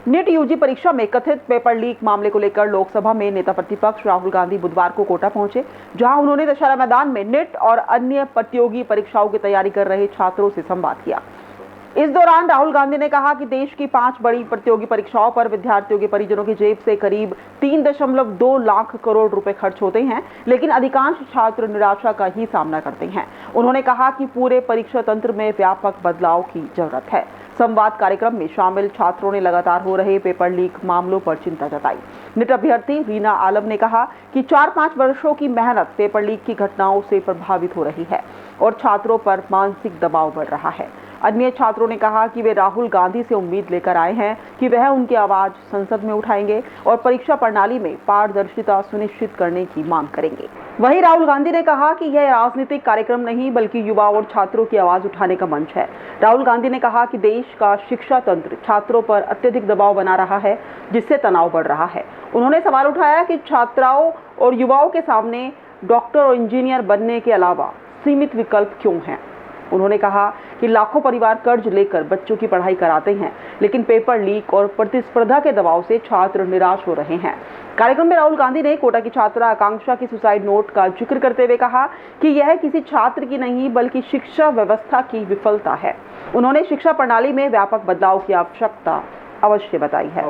NEET UG परीक्षा में कथित पेपर लीक मामले को लेकर लोकसभा में नेता प्रतिपक्ष राहुल गांधी बुधवार को कोटा पहुंचे, जहां उन्होंने दशहरा मैदान में नीट और अन्य प्रतियोगी परीक्षाओं की तैयारी कर रहे छात्रों से संवाद किया। इस दौरान राहुल गांधी ने कहा कि देश की 5 बड़ी प्रतियोगी परीक्षाओं पर विद्यार्थियों के परिजनों की जेब से करीब 3.2 लाख करोड़ रुपए खर्च होते हैं, लेकिन अधिकांश छात्र निराशा का ही सामना करते हैं। उन्होंने कहा कि पूरे परीक्षा तंत्र में व्यापक बदलाव की जरूरत है। संवाद कार्यक्रम में शामिल छात्रों ने लगातार हो रहे पेपर लीक मामलों पर चिंता जताई। नीट अभ्यर्थी रीना आलम ने कहा कि 4-5 वर्षों की मेहनत पेपर लीक की घटनाओं से प्रभावित हो रही है और छात्रों पर मानसिक दबाव बढ़ रहा है। अन्य छात्रों ने कहा कि वे राहुल गांधी से उम्मीद लेकर आए हैं कि वह उनकी आवाज संसद में उठाएंगे और परीक्षा प्रणाली में पारदर्शिता सुनिश्चित करने की मांग करेंगे। वहीं राहुल गांधी ने कहा कि यह राजनीतिक कार्यक्रम नहीं बल्कि युवाओं और छात्रों की आवाज उठाने का मंच है। राहुल गांधी ने कहा कि देश का शिक्षा तंत्र छात्रों पर अत्यधिक दबाव बना रहा है, जिससे तनाव बढ़ रहा है। उन्होंने सवाल उठाया कि छात्राओं और युवाओं के सामने डॉक्टर और इंजीनियर बनने के अलावा सीमित विकल्प क्यों हैं। उन्होंने कहा कि लाखों परिवार कर्ज लेकर बच्चों की पढ़ाई कराते हैं, लेकिन पेपर लीक और प्रतिस्पर्धा के दबाव से छात्र निराश हो रहे हैं। कार्यक्रम में राहुल गांधी ने कोटा की छात्रा आकांक्षा की सुसाइड नोट का जिक्र करते हुए कहा कि यह किसी छात्र की नहीं बल्कि शिक्षा व्यवस्था की विफलता है। उन्होंने शिक्षा प्रणाली में व्यापक बदलाव की आवश्यकता अवश्य बताई है।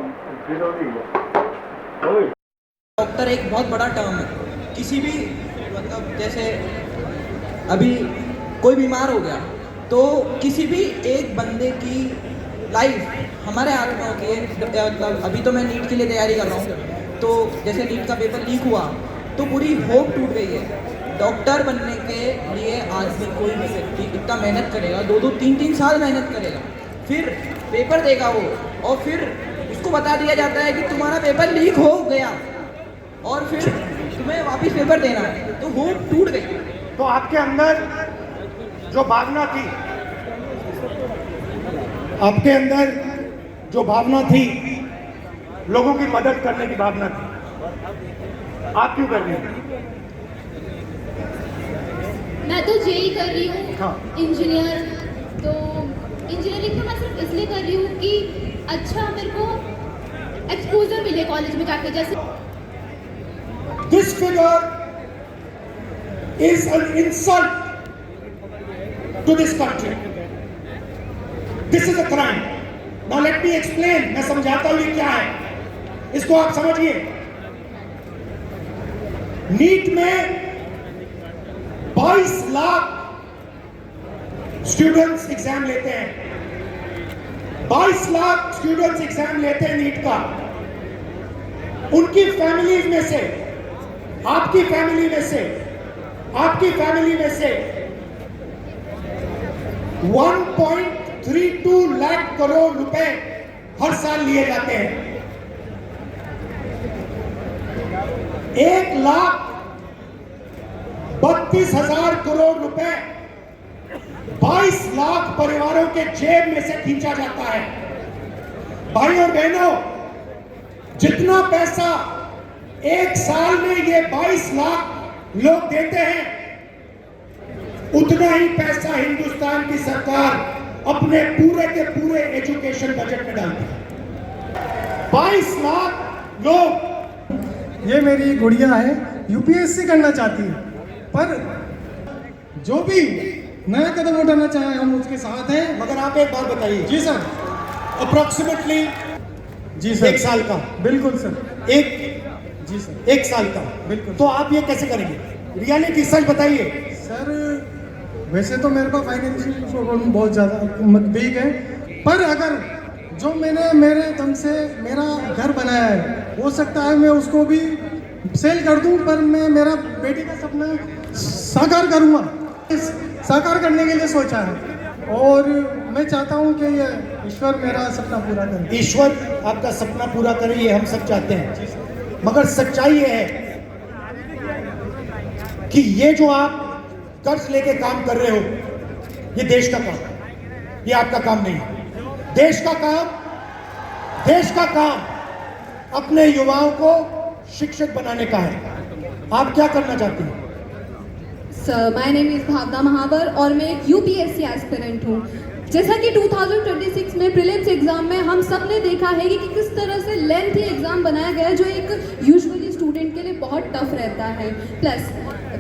डॉक्टर एक बहुत बड़ा टर्म है। किसी भी मतलब जैसे अभी कोई बीमार हो गया तो किसी भी एक बंदे की लाइफ हमारे हाथ में होती है। अभी तो मैं नीट के लिए तैयारी कर रहा हूँ, तो जैसे नीट का पेपर लीक हुआ तो पूरी होप टूट गई है। डॉक्टर बनने के लिए आदमी कोई भी व्यक्ति इतना मेहनत करेगा, 2-3 साल मेहनत करेगा, फिर पेपर देगा वो, और फिर उसको बता दिया जाता है कि तुम्हारा पेपर लीक हो गया और फिर तुम्हें वापस पेपर देना है, तो होप टूट गई। तो आपके अंदर जो भावना थी, आपके अंदर जो भावना थी, लोगों की मदद करने की भावना थी, आप क्यों कर रही हैं? मैं तो जेई कर रही हूँ। हाँ। इंजीनियर, तो इंजीनियरिंग तो मैं सिर्फ इसलिए कर रही हूँ कि अच्छा मेरे को एक्सपोजर मिले कॉलेज में जाके। जैसे this figure is an insult to this country. This is a crime. Now let me explain. मैं समझाता हूँ ये क्या है, इसको आप समझिए। नीट में 22 लाख स्टूडेंट्स एग्जाम लेते हैं। 22 लाख स्टूडेंट्स एग्जाम लेते हैं नीट का। उनकी फैमिलीज में से, आपकी फैमिली में से, आपकी फैमिली में से 1.32 लाख करोड़ रुपए हर साल लिए जाते हैं। 1,32,000 करोड़ रुपए 22 लाख परिवारों के जेब में से खींचा जाता है। भाई और बहनों, जितना पैसा एक साल में ये 22 लाख लोग देते हैं, उतना ही पैसा हिंदुस्तान की सरकार अपने पूरे के पूरे एजुकेशन बजट में डालती है। 22 लाख लोग। ये मेरी गुड़िया है, यूपीएससी करना चाहती है, पर जो भी नया कदम उठाना चाहे हम उसके साथ हैं। मगर आप एक बात बताइए। जी सर। अप्रोक्सीमेटली जी सर। 1 साल का। बिल्कुल सर। जी सर। 1 साल का। बिल्कुल। तो आप ये कैसे करेंगे? रियलिटी सच बताइए सर। वैसे तो मेरे पास फाइनेंशियल प्रॉब्लम बहुत ज़्यादा वीक है, पर अगर जो मैंने मेरे दम से मेरा घर बनाया है, हो सकता है मैं उसको भी सेल कर दूं, पर मैं मेरा बेटी का सपना साकार करूंगा। साकार करने के लिए सोचा है और मैं चाहता हूं कि ये ईश्वर मेरा सपना पूरा करे। ईश्वर आपका सपना पूरा करे, ये हम सब चाहते हैं। मगर सच्चाई ये है कि ये जो आप कर्ज लेके काम कर रहे हो, ये देश का काम, ये आपका काम नहीं है। देश का काम अपने युवाओं को शिक्षक बनाने का है। आप क्या करना चाहती हैं? सर, माय नेम इज भावना महावर और मैं एक यूपीएससी एस्पिरेंट हूँ। जैसा कि 2026 में प्रीलिम्स एग्जाम में हम सब ने देखा है कि किस तरह से लेंथी एग्जाम बनाया गया है जो एक यूजुअली स्टूडेंट के लिए बहुत टफ रहता है। प्लस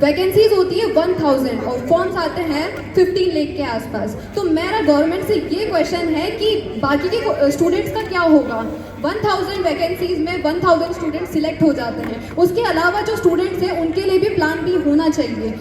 वैकेंसीज होती है 1000 और फॉर्म्स आते हैं 15 लाख के आसपास। तो मेरा गवर्नमेंट से ये क्वेश्चन है कि बाकी के स्टूडेंट्स का क्या होगा। 1000 वैकेंसीज में 1000 स्टूडेंट सिलेक्ट हो जाते हैं, उसके अलावा जो स्टूडेंट्स हैं उनके लिए भी प्लान बी होना चाहिए।